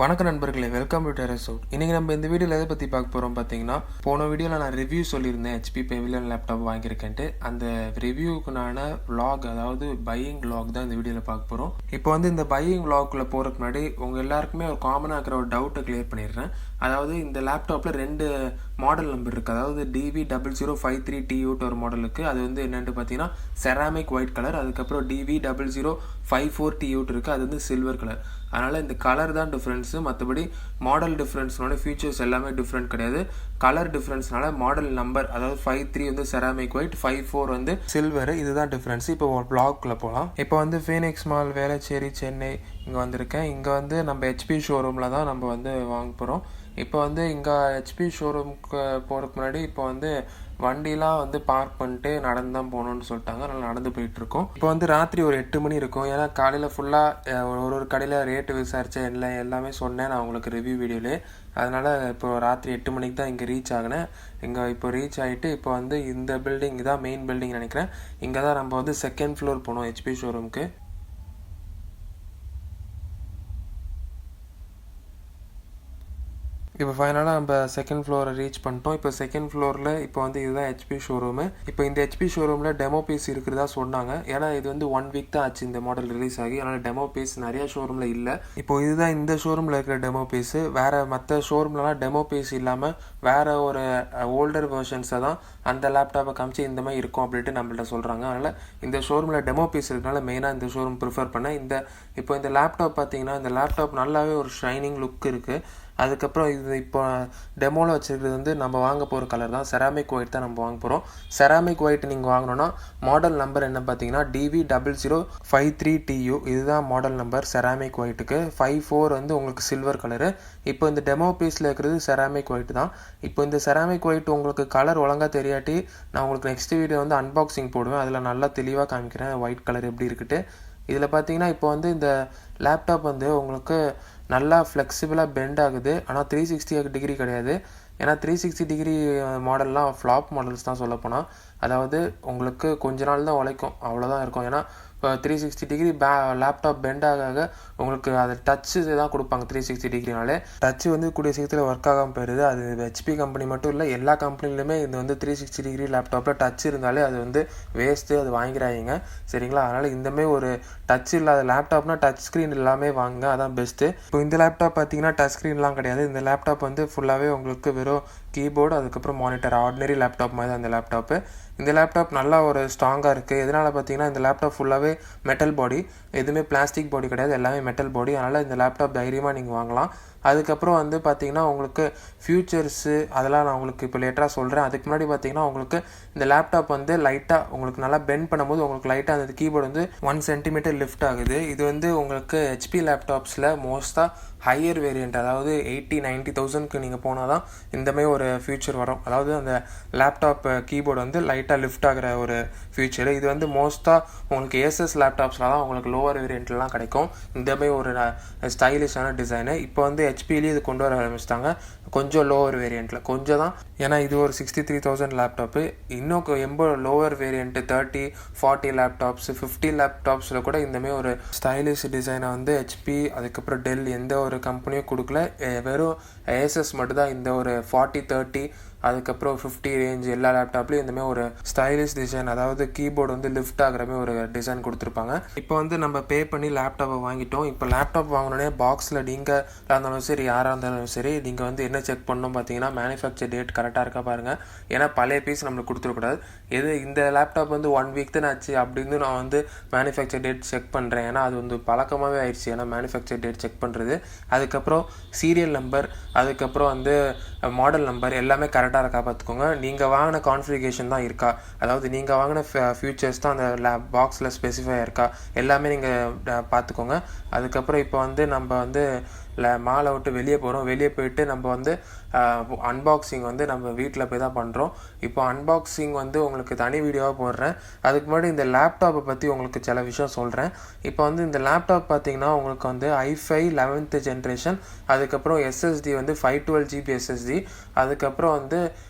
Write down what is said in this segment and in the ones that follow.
வணக்கம் நண்பர்களே, welcome to terraceout. இன்னைக்கு நம்ம இந்த வீடியோவில் எதை பற்றி பார்க்க போகிறோம் பார்த்தீங்கன்னா, போன வீடியோவில் நான் ரிவ்யூ சொல்லியிருந்தேன் HP Pavilion லேப்டாப் வாங்கியிருக்கேன்ட்டு. அந்த ரிவ்யூக்குனான vlog, அதாவது பையிங் vlog தான் இந்த வீடியோவில் பார்க்க போகிறோம். இப்போ வந்து இந்த பையிங் vlogக்குள்ளே போகிறதுக்கு முன்னாடி உங்கள் எல்லாருக்குமே ஒரு காமனாக இருக்கிற ஒரு டவுட்டை கிளியர் பண்ணிடுறேன். அதாவது இந்த லேப்டாப்பில் 2 மாடல் நம்பர் இருக்குது. அதாவது dv0053TU ஒரு மாடல் இருக்குது. அது வந்து என்னென்னு பார்த்தீங்கன்னா செராமிக் ஒயிட் கலர். அதுக்கப்புறம் dv0054TU இருக்குது. அது வந்து சில்வர் கலர். அதனால் இந்த கலர் தான் டிஃப்ரென்ஸு, மற்றபடி மாடல் டிஃப்ரென்ஸ்னால ஃபீச்சர்ஸ் எல்லாமே டிஃப்ரெண்ட் கிடையாது. கலர் டிஃப்ரென்ஸ்னால மாடல் நம்பர், அதாவது 53 வந்து செராமிக் ஒயிட், 54 வந்து சில்வர், இதுதான் டிஃப்ரென்ஸ். இப்போ பிளாக்குள்ளே போகலாம். இப்போ வந்து ஃபீனிக்ஸ் மால், வேளச்சேரி, சென்னை இங்கே வந்திருக்கேன். இங்கே வந்து நம்ம HP ஷோரூமில் தான் நம்ம வந்து வாங்க போகிறோம். இப்போ வந்து இங்கே HP ஷோரூமுக்கு போகிறதுக்கு முன்னாடி இப்போ வந்து வண்டிலாம் வந்து பார்க் பண்ணிட்டு நடந்து தான் போகணுன்னு சொல்லிட்டாங்க. அதனால் நடந்து போயிட்டுருக்கோம். இப்போ வந்து ராத்திரி ஒரு 8 மணி இருக்கும். ஏன்னா காலையில் ஃபுல்லாக ஒரு கடையில் ரேட்டு விசாரித்தேன், எல்லாமே சொன்னேன் நான் உங்களுக்கு ரிவ்யூ வீடியோவிலே. அதனால் இப்போ ராத்திரி 8 மணிக்கு தான் இங்கே ரீச் ஆகினேன். இங்கே இப்போ ரீச் ஆகிட்டு இப்போ வந்து இந்த பில்டிங் தான் மெயின் பில்டிங் நினைக்கிறேன். இங்கே தான் நம்ம வந்து 2nd ஃப்ளோர் போனோம் HP ஷோரூமுக்கு. இப்போ ஃபைனலாக நம்ம 2nd ஃப்ளோரை ரீச் பண்ணிட்டோம். இப்போ 2nd ஃப்ளோரில் இப்போ வந்து இதுதான் HP ஷோரூமு. இப்போ இந்த HP ஷோரூமில் டெமோ பீஸ் இருக்கிறதா சொன்னாங்க. ஏன்னா இது வந்து 1 வீக் தான் ஆச்சு இந்த மாடல் ரிலீஸ் ஆகி. அதனால் டெமோ பீஸ் நிறையா ஷோரூமில் இல்லை. இப்போ இதுதான் இந்த ஷோரூமில் இருக்கிற டெமோ பீஸு. வேறு மற்ற ஷோரூம்லலாம் டெமோ பீஸ் இல்லாமல் வேறு ஒரு ஓல்டர் வெர்ஷன்ஸை தான் அந்த லேப்டாப்பை காமிச்சு இந்த மாதிரி இருக்கும் அப்படின்ட்டு நம்மள்ட்ட சொல்கிறாங்க. அதனால் இந்த ஷோரூமில் டெமோ பீஸ் இருக்கிறனால மெயினாக இந்த ஷோரூம் ப்ரிஃபர் பண்ணேன். இப்போ இந்த லேப்டாப் பார்த்தீங்கன்னா, இந்த லேப்டாப் நல்லாவே ஒரு ஷைனிங் லுக் இருக்குது. அதுக்கப்புறம் இது இப்போ டெமோவில் வச்சுருக்கிறது வந்து நம்ம வாங்க போகிற கலர் தான் செராமிக் ஒயிட் தான் நம்ம வாங்க போகிறோம். செராமிக் ஒயிட் நீங்கள் வாங்கினோன்னா மாடல் நம்பர் என்ன பார்த்தீங்கன்னா dv0053TU, இதுதான் மாடல் நம்பர் செராமிக் ஒயிட்டுக்கு. 54 வந்து உங்களுக்கு சில்வர் கலரு. இப்போ இந்த டெமோ பீஸில் இருக்கிறது செராமிக் ஒயிட் தான். இப்போ இந்த செராமிக் ஒயிட் உங்களுக்கு கலர் ஒழுங்காக தெரியாட்டி நான் உங்களுக்கு நெக்ஸ்ட் வீடியோ வந்து அன்பாக்சிங் போடுவேன். அதில் நல்லா தெளிவாக காமிக்கிறேன் ஒயிட் கலர் எப்படி இருக்குட்டு. இதில் பார்த்தீங்கன்னா இப்போ வந்து இந்த லேப்டாப் வந்து உங்களுக்கு நல்லா ஃப்ளெக்சிபிளாக பெண்ட் ஆகுது. ஆனால் 360 டிகிரி கிடையாது. ஏன்னா 360 டிகிரி மாடல்லாம் ஃப்ளாப் மாடல்ஸ் தான் சொல்லப்போனால். அதாவது உங்களுக்கு கொஞ்ச நாள் தான் உழைக்கும், அவ்வளோதான் இருக்கும். ஏன்னா இப்போ 360 டிகிரி லேப்டாப் பெண்ட் ஆக உங்களுக்கு அது டச்சு தான் கொடுப்பாங்க. 360 டிகிரினாலே டச்சு வந்து கூடிய சீக்கிரத்தில் ஒர்க் ஆகாமல் போயிடுது. அது HP கம்பெனி மட்டும் இல்லை, எல்லா கம்பெனிலுமே இது வந்து 360 டிகிரி லேப்டாப்பில் டச் இருந்தாலே அது வந்து வேஸ்ட்டு, அது வாங்கிறாங்க. சரிங்களா? அதனால் இந்தமாரி ஒரு டச் இல்லாத லேப்டாப்னா டச் ஸ்க்ரீன் எல்லாமே வாங்க, அதான் பெஸ்ட்டு. இப்போ இந்த லேப்டாப் பார்த்தீங்கன்னா டச் ஸ்க்ரீன்லாம் கிடையாது. இந்த லேப்டாப் வந்து ஃபுல்லாகவே உங்களுக்கு வெறும் கீபோர்டு, அதுக்கப்புறம் மானிட்டர், ஆர்டினரி லேப்டாப் மாதிரி தான் இந்த லேப்டாப்பு. இந்த லேப்டாப் நல்லா ஒரு ஸ்ட்ராங்காக இருக்குது. எதனால் பார்த்தீங்கன்னா இந்த லேப்டாப் ஃபுல்லாகவே மெட்டல் பாடி, எதுவுமே பிளாஸ்டிக் பாடி கிடையாது, எல்லாமே மெட்டல் பாடி. அதனால் இந்த லேப்டாப் தைரியமாக நீங்கள் வாங்கலாம். அதுக்கப்புறம் வந்து பார்த்திங்கன்னா உங்களுக்கு ஃபியூச்சர்ஸு அதெல்லாம் நான் உங்களுக்கு இப்போ லேட்டராக சொல்கிறேன். அதுக்கு முன்னாடி பார்த்திங்கன்னா உங்களுக்கு இந்த லேப்டாப் வந்து லைட்டாக உங்களுக்கு நல்லா பெண்ட் பண்ணும்போது உங்களுக்கு லைட்டாக அந்த கீபோர்டு வந்து 1 சென்டிமீட்டர் லிஃப்ட் ஆகுது. இது வந்து உங்களுக்கு HP லேப்டாப்ஸில் மோஸ்ட்டாக ஹையர் வேரியண்ட், அதாவது 80-90,000க்கு நீங்கள் போனால் தான் இந்தமாதிரி ஒரு ஃபியூச்சர் வரும். அதாவது அந்த லேப்டாப் கீபோர்டு வந்து லைட்டாக லிஃப்ட் ஆகிற ஒரு ஃபியூச்சரு. இது வந்து மோஸ்ட்டாக உங்களுக்கு ஏசஸ் லேப்டாப்ஸில் தான் உங்களுக்கு லோவர் வேரியண்ட்லாம் கிடைக்கும் இந்தமாதிரி ஒரு ஸ்டைலிஷான டிசைனு. இப்போ வந்து HPலேயே இது கொண்டு வர ஆரம்பிச்சிட்டாங்க, கொஞ்சம் லோவர் வேரியண்ட்டில் கொஞ்சம் தான். ஏன்னா இது ஒரு 63,000 லேப்டாப்பு. இன்னும் லோவர் வேரியண்ட்டு 30-40 லேப்டாப்ஸ், 50 லேப்டாப்ஸில் கூட இந்தமாதிரி ஒரு ஸ்டைலிஷ் டிசைனை வந்து HP, அதுக்கப்புறம் டெல், எந்த ஒரு கம்பெனியும் கொடுக்கல. வெறும் ஏசஸ் மட்டும்தான் இந்த ஒரு 40-30 அதுக்கப்புறம் 50 ரேஞ்ச் எல்லா லேப்டாப்லேயும் இந்தமாதிரி ஒரு ஸ்டைலிஷ் டிசைன், அதாவது கீபோர்டு வந்து லிஃப்ட் ஆகிற மாதிரி ஒரு டிசைன் கொடுத்துருப்பாங்க. இப்போ வந்து நம்ம பே பண்ணி லேப்டாப்பை வாங்கிட்டோம். இப்போ லேப்டாப் வாங்கினோடனே பாக்ஸில் நீங்கள் இருந்தாலும் சரி, யாராக இருந்தாலும் சரி, நீங்கள் வந்து என்ன செக் பண்ணணும் பார்த்தீங்கன்னா மேனுஃபேக்சர் டேட் கரெக்டாக இருக்கா பாருங்கள். ஏன்னா பழைய பீஸ் நம்மளுக்கு கொடுத்துடக்கூடாது. இந்த லேப்டாப் வந்து 1 வீக் தான் ஆச்சு அப்படின்னு நான் வந்து மேனுஃபேக்சர் டேட் செக் பண்ணுறேன். ஏன்னா அது வந்து பழக்கமாகவே ஆயிடுச்சு, ஏன்னா மேனுஃபேக்சர் டேட் செக் பண்ணுறது. அதுக்கப்புறம் சீரியல் நம்பர், அதுக்கப்புறம் வந்து மாடல் நம்பர் எல்லாமே கரெக்டாக இருக்கா பார்த்துக்கோங்க. நீங்கள் வாங்கின கான்ஃபிகரேஷன் தான் இருக்கா, அதாவது நீங்கள் வாங்கின ஃபியூச்சர்ஸ் தான் அந்த பாக்ஸில் ஸ்பெசிஃபை இருக்கா, எல்லாமே நீங்கள் பார்த்துக்கோங்க. அதுக்கப்புறம் இப்போ வந்து நம்ம வந்து மாலை விட்டு வெளியே போகிறோம். வெளியே போயிட்டு நம்ம வந்து அன்பாக்சிங் வந்து நம்ம வீட்டில் போய் தான் பண்ணுறோம். இப்போ அன்பாக்சிங் வந்து உங்களுக்கு தனி வீடியோவாக போடுறேன். அதுக்கு முன்னாடி இந்த லேப்டாப்பை பற்றி உங்களுக்கு சில விஷயம் சொல்கிறேன். இப்போ வந்து இந்த லேப்டாப் பார்த்தீங்கன்னா உங்களுக்கு வந்து i5 11th ஜென்ரேஷன், அதுக்கப்புறம் SSD வந்து 512 GB SSD, அதுக்கப்புறம் வந்து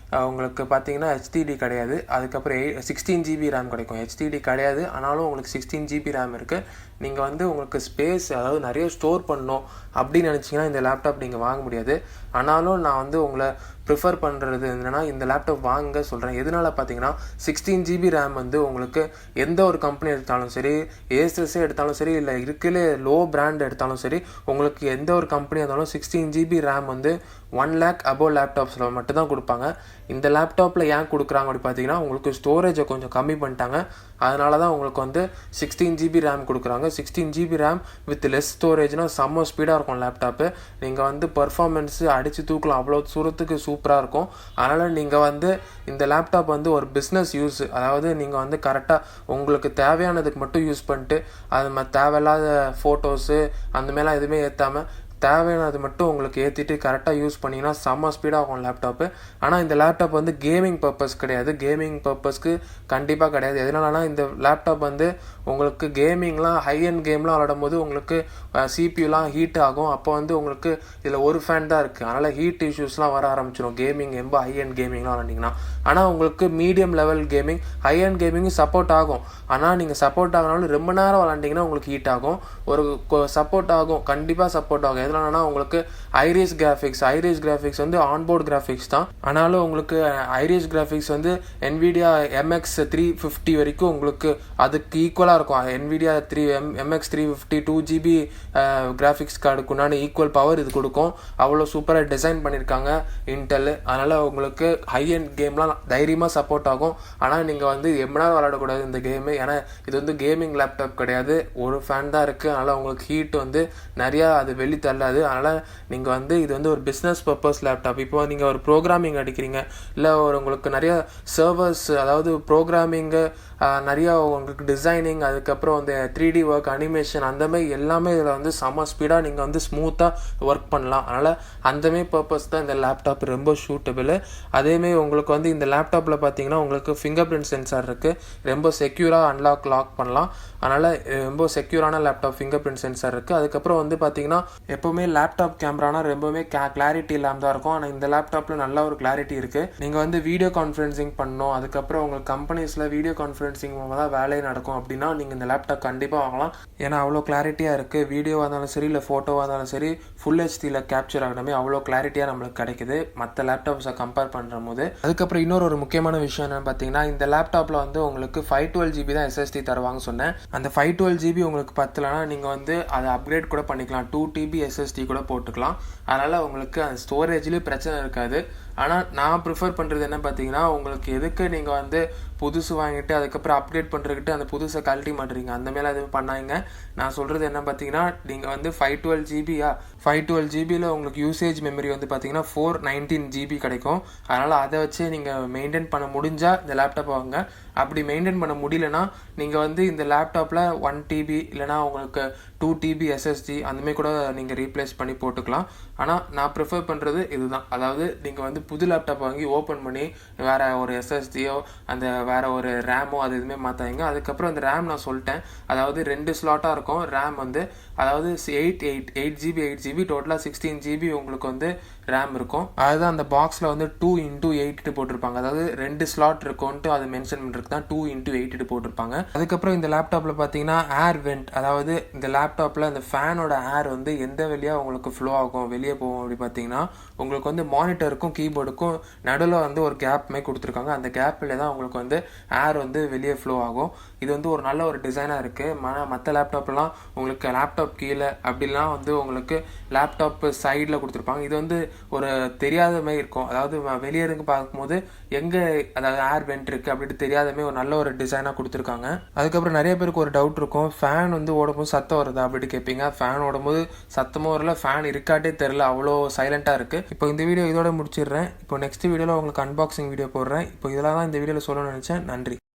உங்களுக்கு பார்த்தீங்கன்னா HDD கிடையாது. அதுக்கப்புறம் 16 GB ரேம் கிடைக்கும். HDD கிடையாது, ஆனாலும் உங்களுக்கு 16 GB ரேம் இருக்குது. நீங்கள் வந்து உங்களுக்கு ஸ்பேஸ் அதாவது நிறைய ஸ்டோர் பண்ணணும் அப்படின்னு நினச்சிங்கன்னா இந்த லேப்டாப் நீங்கள் வாங்க முடியாது. ஆனாலும் நான் வந்து உங்களை ப்ரிஃபர் பண்ணுறது என்னென்னா இந்த லேப்டாப் வாங்க சொல்கிறேன். எதனால் பார்த்தீங்கன்னா 16 GB ரேம் வந்து உங்களுக்கு எந்த ஒரு கம்பெனி எடுத்தாலும் சரி, ஏசஸே எடுத்தாலும் சரி, இல்லை இருக்கலே லோ பிராண்ட் எடுத்தாலும் சரி, உங்களுக்கு எந்த ஒரு கம்பெனி இருந்தாலும் 16 GB ரேம் வந்து 1 lakh அபோவ் லேப்டாப்ஸில் மட்டும்தான் கொடுப்பாங்க. இந்த லேப்டாப்பில் ஏன் கொடுக்குறாங்க அப்படி பார்த்தீங்கன்னா உங்களுக்கு ஸ்டோரேஜை கொஞ்சம் கம்மி பண்ணிட்டாங்க. அதனால தான் உங்களுக்கு வந்து 16 GB ரேம் கொடுக்குறாங்க. 16 GB ரேம் வித் லெஸ் ஸ்டோரேஜ்னால் செம்ம ஸ்பீடாக இருக்கும் லேப்டாப்பு. நீங்கள் வந்து பர்ஃபார்மன்ஸு அடித்து தூக்கலாம், அவ்வளோ தூரத்துக்கு சூப்பராக இருக்கும். அதனால் நீங்கள் வந்து இந்த லேப்டாப் வந்து ஒரு பிஸ்னஸ் யூஸ், அதாவது நீங்கள் வந்து கரெக்டாக உங்களுக்கு தேவையானதுக்கு மட்டும் யூஸ் பண்ணிட்டு அது தேவையில்லாத ஃபோட்டோஸு அந்த மாதிரிலாம் எதுவுமே ஏற்றாமல் தேவையானது மட்டும் உங்களுக்கு ஏற்றிட்டு கரெக்டாக யூஸ் பண்ணிங்கன்னா செம்ம ஸ்பீடாக இருக்கும் லேப்டாப்பு. ஆனால் இந்த லேப்டாப் வந்து கேமிங் பர்பஸ் கிடையாது, கேமிங் பர்பஸ்க்கு கண்டிப்பாக கிடையாது. எதனாலனா இந்த லேப்டாப் வந்து உங்களுக்கு கேமிங்லாம் ஹை அண்ட் கேம்லாம் விளாடும் போது உங்களுக்கு சிபியூலாம் ஹீட் ஆகும். அப்போ வந்து உங்களுக்கு இதில் ஒரு ஃபேன் தான் இருக்குது, அதனால் ஹீட் இஷ்யூஸ்லாம் வர ஆரம்பிச்சிடும் கேமிங் ரொம்ப ஹை அண்ட் கேமிங்லாம் விளாண்டிங்கன்னா. ஆனால் உங்களுக்கு medium level gaming, high end கேமிங்கும் சப்போர்ட் ஆகும். ஆனால் நீங்கள் சப்போர்ட் ஆகினாலும் ரொம்ப நேரம் விளாண்டிங்கன்னா உங்களுக்கு ஹீட் ஆகும். ஒரு சப்போர்ட் ஆகும், கண்டிப்பாக சப்போர்ட் ஆகும். எதனாலனா உங்களுக்கு ஐரிஸ் கிராஃபிக்ஸ் வந்து ஆன்போர்ட் கிராஃபிக்ஸ் தான். ஆனாலும் உங்களுக்கு ஐரிஸ் கிராஃபிக்ஸ் வந்து NVIDIA MX 350 வரைக்கும் உங்களுக்கு அதுக்கு ஈக்குவலாக இருக்கும். NVIDIA MX 350 2GB கிராஃபிக்ஸ் கார்டுக்குண்டான ஈக்குவல் பவர் இது கொடுக்கும். அவ்வளோ சூப்பராக டிசைன் பண்ணியிருக்காங்க இன்டெல். அதனால் உங்களுக்கு ஹை அண்ட் கேம்லாம் தைரியமாக சப்போர்ட் ஆகும். ஆனால் நீங்கள் வந்து எம்னாலும் விளையாடக்கூடாது இந்த கேமு, ஏன்னா இது வந்து கேமிங் லேப்டாப் கிடையாது, ஒரு ஃபேன் தான் இருக்குது. அதனால் உங்களுக்கு ஹீட் வந்து நிறையா அது வெளி தள்ளாது. அதனால் நீங்கள் வந்து இது வந்து ஒரு பிஸ்னஸ் பர்பஸ் லேப்டாப். இப்போ நீங்கள் ஒரு ப்ரோக்ராமிங் அடிக்கிறீங்க, இல்லை உங்களுக்கு நிறைய சர்வர்ஸ் அதாவது ப்ரோக்ராமிங்கு நிறையா உங்களுக்கு டிசைனிங், அதுக்கப்புறம் அந்த 3D ஒர்க், அனிமேஷன் அந்தமாதிரி எல்லாமே இதில் வந்து செம்ம ஸ்பீடாக நீங்கள் வந்து ஸ்மூத்தாக ஒர்க் பண்ணலாம். அதனால் அந்தமாரி பர்பஸ் தான் இந்த லேப்டாப் ரொம்ப சூட்டபிள். அதேமாரி உங்களுக்கு வந்து இந்த லேப்டாப்பில் பார்த்தீங்கன்னா உங்களுக்கு ஃபிங்கர் பிரிண்ட் சென்சார் இருக்குது, ரொம்ப செக்யூராக லாக் பண்ணலாம். அதனால் ரொம்ப செக்யூரான லேப்டாப், ஃபிங்கர் பிரிண்ட் சென்சார் இருக்குது. அதுக்கப்புறம் வந்து பார்த்தீங்கன்னா எப்போவுமே லேப்டாப் கேமரானா ரொம்பவே கிளாரிட்டி இல்லாமல் தான் இருக்கும். ஆனால் இந்த லேப்டாப்பில் நல்ல ஒரு கிளாரிட்டி இருக்குது. நீங்கள் வந்து வீடியோ கான்ஃபரன்சிங் பண்ணணும், அதுக்கப்புறம் உங்களுக்கு கம்பெனிஸில் வீடியோ கான்ஃபரன்சிங் மூலமாக தான் வேலையை நடக்கும் அப்படின்னா நீங்கள் இந்த லேப்டாப் கண்டிப்பாக வாங்கலாம். ஏன்னா அவ்வளோ கிளாரிட்டியாக இருக்குது. வீடியோவாக இருந்தாலும் சரி, இல்லை ஃபோட்டோவாக இருந்தாலும் சரி, ஃபுல் ஹெச்டியில் கேப்சர் ஆகணுமே அவ்வளோ கிளாரிட்டியாக நம்மளுக்கு கிடைக்குது மற்ற லேப்டாப்ஸை கம்பேர் பண்ணுற போது. அதுக்கப்புறம் இன்னொரு முக்கியமான விஷயம் என்னென்னு பார்த்தீங்கன்னா இந்த லேப்டாப்பில் வந்து உங்களுக்கு 512 GB தான் SSD தருவாங்க சொன்னேன். அந்த 512 GB உங்களுக்கு பத்தலைன்னா நீங்கள் வந்து அதை அப்கிரேட் கூட பண்ணிக்கலாம், 2 TB SSD கூட போட்டுக்கலாம். அதனால் உங்களுக்கு அந்த ஸ்டோரேஜ்லேயும் பிரச்சனை இருக்காது. ஆனால் நான் ப்ரிஃபர் பண்ணுறது என்ன பார்த்தீங்கன்னா உங்களுக்கு எதுக்கு நீங்கள் வந்து புதுசு வாங்கிட்டு அதுக்கப்புறம் அப்டேட் பண்ணுறதுக்கிட்டு அந்த புதுசை கழட்டி மாட்டுறீங்க, அந்த மேலே எதுவும் பண்ணாங்க. நான் சொல்கிறது என்ன பார்த்தீங்கன்னா நீங்கள் வந்து 512 GB உங்களுக்கு யூசேஜ் மெமரி வந்து பார்த்தீங்கன்னா 419 GB கிடைக்கும். அதனால் அதை வச்சு நீங்கள் மெயின்டைன் பண்ண முடிஞ்சால் இந்த லேப்டாப் வாங்க. அப்படி மெயின்டைன் பண்ண முடியலன்னா நீங்கள் வந்து இந்த லேப்டாப்பில் 1 TB இல்லைனா உங்களுக்கு 2 TB SSD அந்தமாதிரி கூட நீங்கள் ரீப்ளேஸ் பண்ணி போட்டுக்கலாம். ஆனால் நான் ப்ரிஃபர் பண்ணுறது இதுதான். அதாவது நீங்கள் வந்து புது லேப்டாப் வாங்கி ஓப்பன் பண்ணி வேறு ஒரு SSDயோ அந்த வேறு ஒரு ரேமோ அது எதுவுமே மாற்றாதீங்க. அதுக்கப்புறம் அந்த ரேம் நான் சொல்லிட்டேன், அதாவது 2 ஸ்லாட்டாக இருக்கும் ரேம் வந்து, அதாவது 8 GB டோட்டலாக 16 GB உங்களுக்கு வந்து ரேம் இருக்கும். அதுதான் அந்த பாக்ஸில் வந்து 2x8 போட்டிருப்பாங்க, அதாவது 2 ஸ்லாட் இருக்கும்ட்டு அது மென்ஷன் பண்ணுறதுக்கு தான் 2x8 போட்டிருப்பாங்க. அதுக்கப்புறம் இந்த லேப்டாப்பில் பார்த்தீங்கன்னா ஏர் வெண்ட், அதாவது இந்த லேப்டாப்பில் இந்த ஃபேனோட ஏர் வந்து எந்த வழியாக உங்களுக்கு ஃப்ளோ ஆகும் வெளியே போகும் அப்படி பார்த்தீங்கன்னா உங்களுக்கு வந்து மானிட்டருக்கும் கீபோர்டுக்கும் நடுவில் வந்து ஒரு கேப் மாதிரி கொடுத்துருக்காங்க. அந்த கேப்பில் தான் உங்களுக்கு வந்து ஏர் வந்து வெளியே ஃப்ளோ ஆகும். இது வந்து ஒரு நல்ல ஒரு டிசைனாக இருக்குது. மற்ற லேப்டாப்லாம் உங்களுக்கு லேப்டாப் கீழே அப்படிலாம் வந்து உங்களுக்கு லேப்டாப் சைடில் கொடுத்துருப்பாங்க. இது வந்து ஒரு தெரியாத மாதிரி இருக்கும், அதாவது வெளியே இருந்து பார்க்கும்போது எங்கே அதாவது ஏர் வெண்ட் இருக்குது அப்படின்ட்டு தெரியாதமே ஒரு நல்ல ஒரு டிசைனாக கொடுத்துருக்காங்க. அதுக்கப்புறம் நிறைய பேருக்கு ஒரு டவுட் இருக்கும், ஃபேன் வந்து ஓடும்போது சத்தம் வருதா அப்படின்ட்டு கேட்பீங்க. ஃபேன் ஓடும்போது சத்தமும் வரல, ஃபேன் இருக்காட்டே தெரில, அவ்வளோ சைலண்ட்டாக இருக்குது. இப்போ இந்த வீடியோ இதோட முடிச்சிடுறேன். இப்போ நெக்ஸ்ட் வீடியோவில் உங்களுக்கு அன்பாக்சிங் வீடியோ போடுறேன். இப்போ இதெல்லாம் தான் இந்த வீடியோவில் சொல்லணும்னு நினச்சேன். நன்றி.